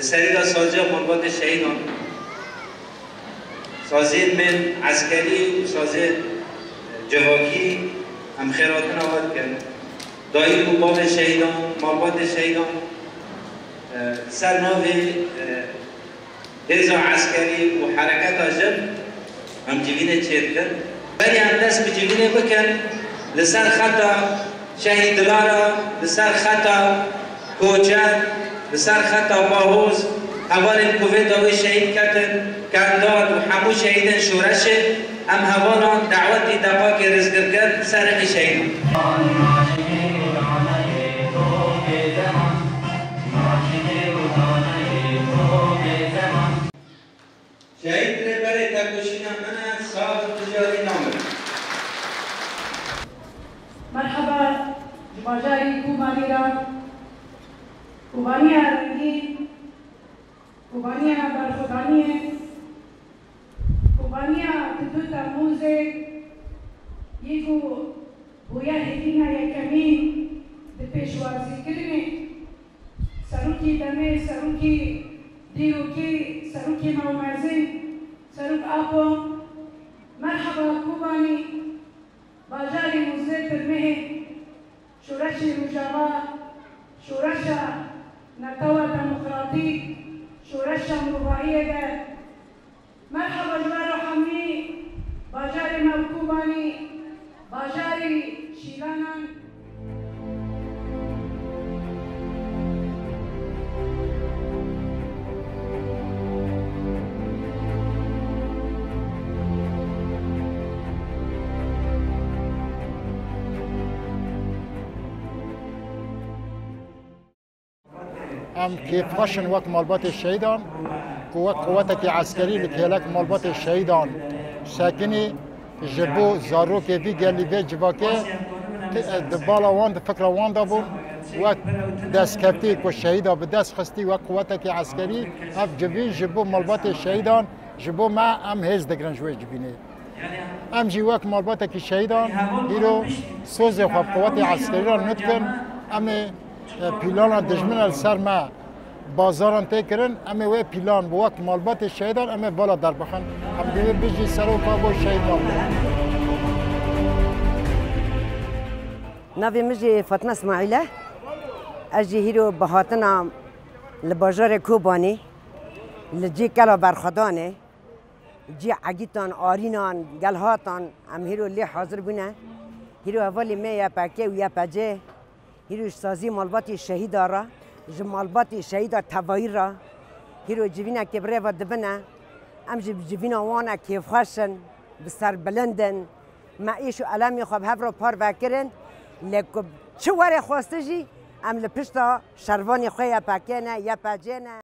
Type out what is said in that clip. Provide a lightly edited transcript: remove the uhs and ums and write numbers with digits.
لسریدا سازی ملبات شهیدان سازی من عسکری و سازی جواکی هم خیراتون آورد کرد دایی مباب شهیدان ملبات شهیدان سر نوی هزا عسکری و حرکت آجب هم جوینه چید کرد بری هم دست به جوینه بکن لسر خطا شهید دلارا لسر خطا کوچه لسر خطا باهوز هوان کوفه داوی شهید کردن کنداد و همو شهیدن شورشه هم هوانا دعوتی دقا که رزگر کرد سرقی شهید شهید رهبر تکوشینا من صاحب تجاری نامه مرحبا جماجاری کوبانیرا کوبانیا رنگین کوبانیا برخودانیه کوبانیا تدوتا موزه یکو بویا هدینا یکمی ده پیشوازی کرنه سروکی دمه سروکی دیروکی سروکی مومازین سروک آپو مرحبا کوبانی باجاری موزه ترمه شورش روجاوا شورش نتوى ديمقراطي شورش مربعية ده مرحبا جوار حمي باجاري مركوباني باجاري شيلانا ام كيف خشن وقت مالبات الشهيدان وقت قواتك عسكري لكهلك مالبات الشهيدان ساكني جبو زارو كي في قال لي في جواكي دبالا وان فكره وان دابو وقت داس كابتيك والشهيده بداس خستي وقت قواتك عسكري اف جبين جبو مالبات الشهيدان جبو ما ام هز دقرن شوي جبيني ام جي وقت مالباتك الشهيدان هيرو سوزي قواتي عسكري نتكن ام پیلان دشمن سر ما بازاران تکرن اما و پیلان با وقت مالبات شهیدان اما بالا در بخن هم دیگه بجی سر و پا با شهیدان ناوی مجی فاطمه اسماعیله اجی هیرو بهاتنا لباجار کوبانی لجی کلا برخدانه جی عگیتان آرینان گلهاتان هم هیرو لی حاضر بونه هیرو اولی می یا پاکه و یا پاجه هیروش سازی مالباتی شهید را جمالباتی شهید توایی را هیرو جوینا کبره و دبنه ام جوینا وانا کیف خشن بسر بلندن معیش و علمی خواب هفرو پار بکرن لکب چه وره خواسته جی ام لپشتا شروانی خوی پاکنه یا پاجنه